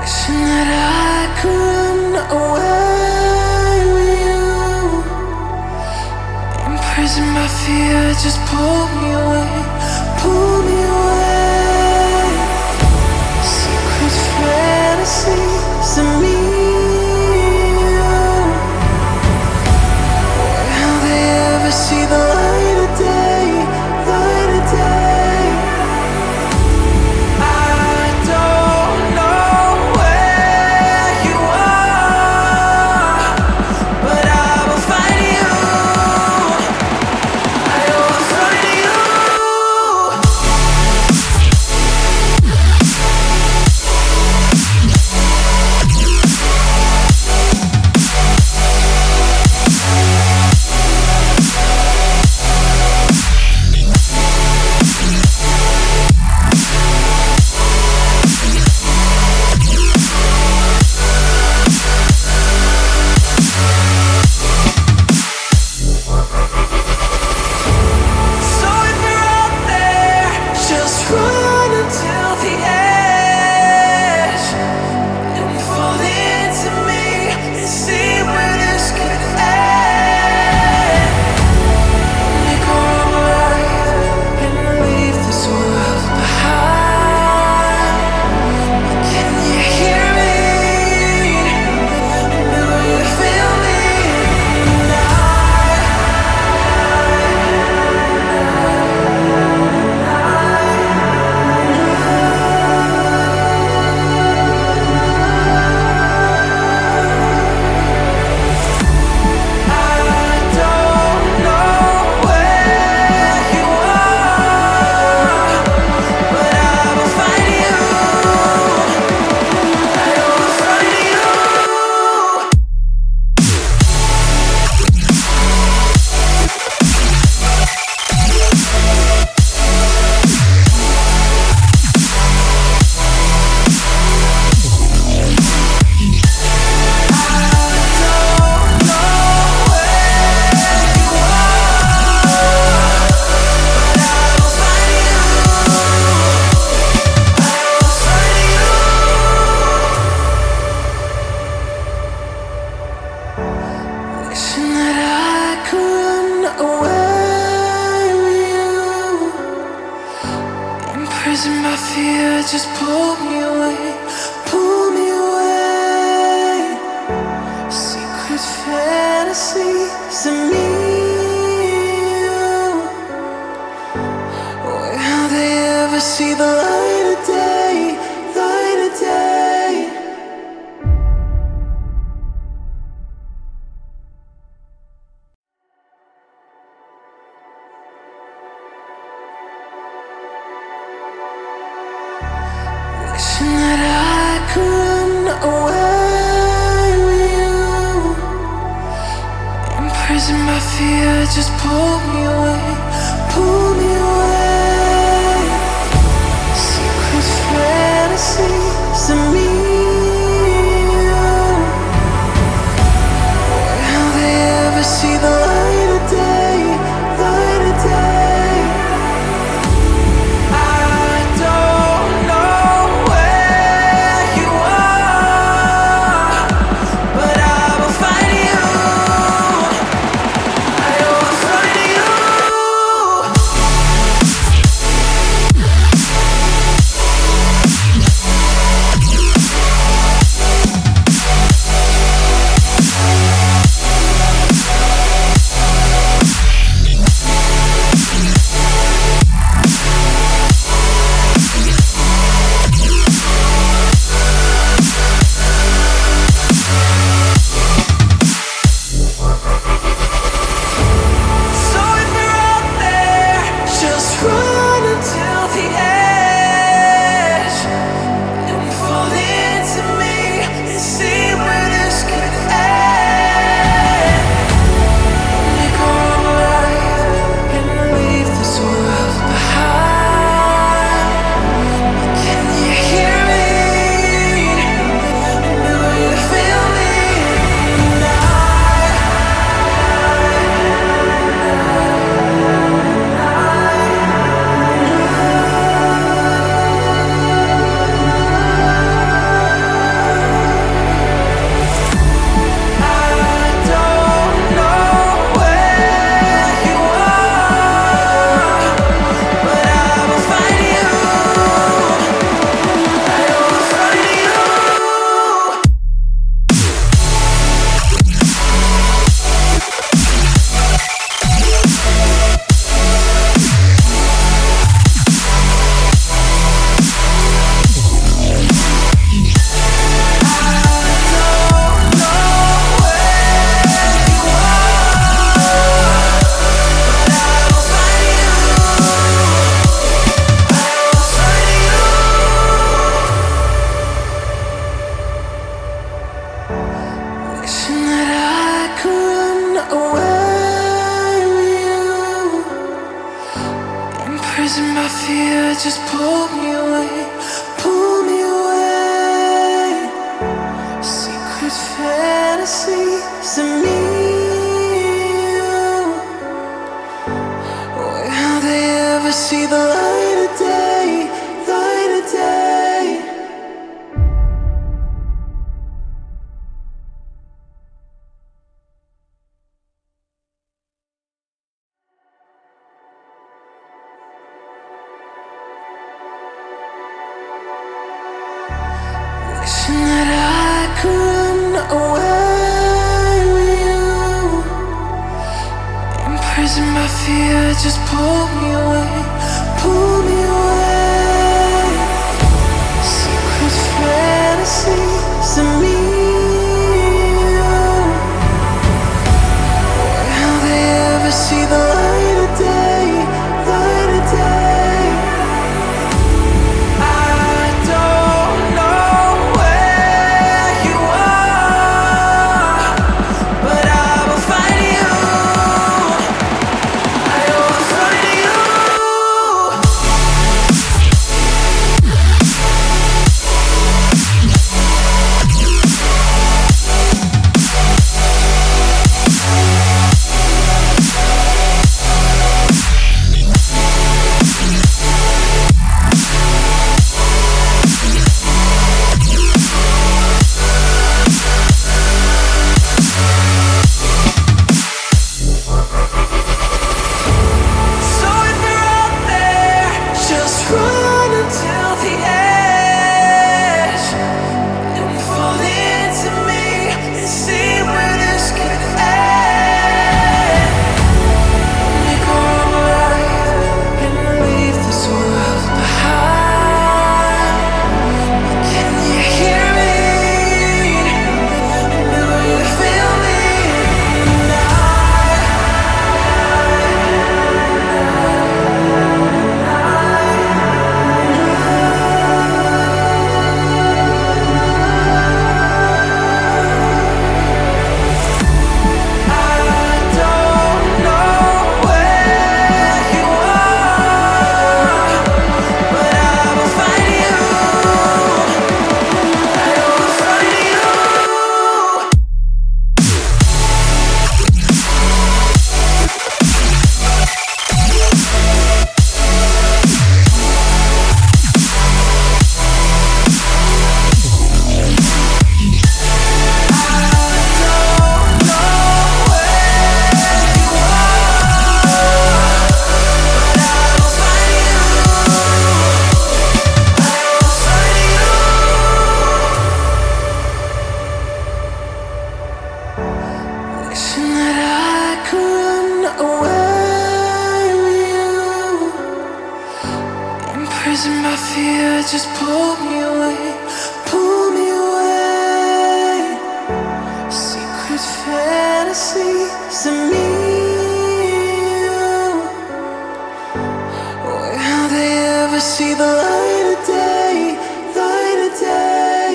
Wishing that I could run away with you. Imprisoned by fear, just pull me away, pull me away. Secret fantasies of me. Will they ever see the light of day, light of day? Imprisoned by fear, just pull me away, pull me away. Secret fantasies of me. Will they ever see the light of day, light of day? Wishing that I could run away with you. Imprisoned by fear, just pull me away, pull me away. Secret fantasies of me. Will they ever see the light of day, light of day? Imprisoned by fear, just pull me away, pull me away. Secret fantasies of me. Will they ever see the light of day, light of day? Wishing that I could run away with you. Imprisoned by fear, just pull me away, pull me away. Secret fantasies of me. Will they ever see the light of day, light of day? I don't know where you are, but I will find you. I will find you. So if you're out there, just run until the edge and fall into me and see where this could end. Make our own life and leave this world behind. Can you hear me? Do you feel me? I don't know where you are, but I will find you. I will find you. Wishing that I could run away with you. Imprisoned by fear, just pull me away, pull me away. Secret fantasies of me. Will they ever see the light of day, light of day?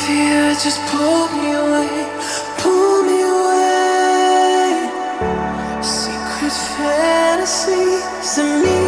fear just pull me away, pull me away. Secret fantasies of me.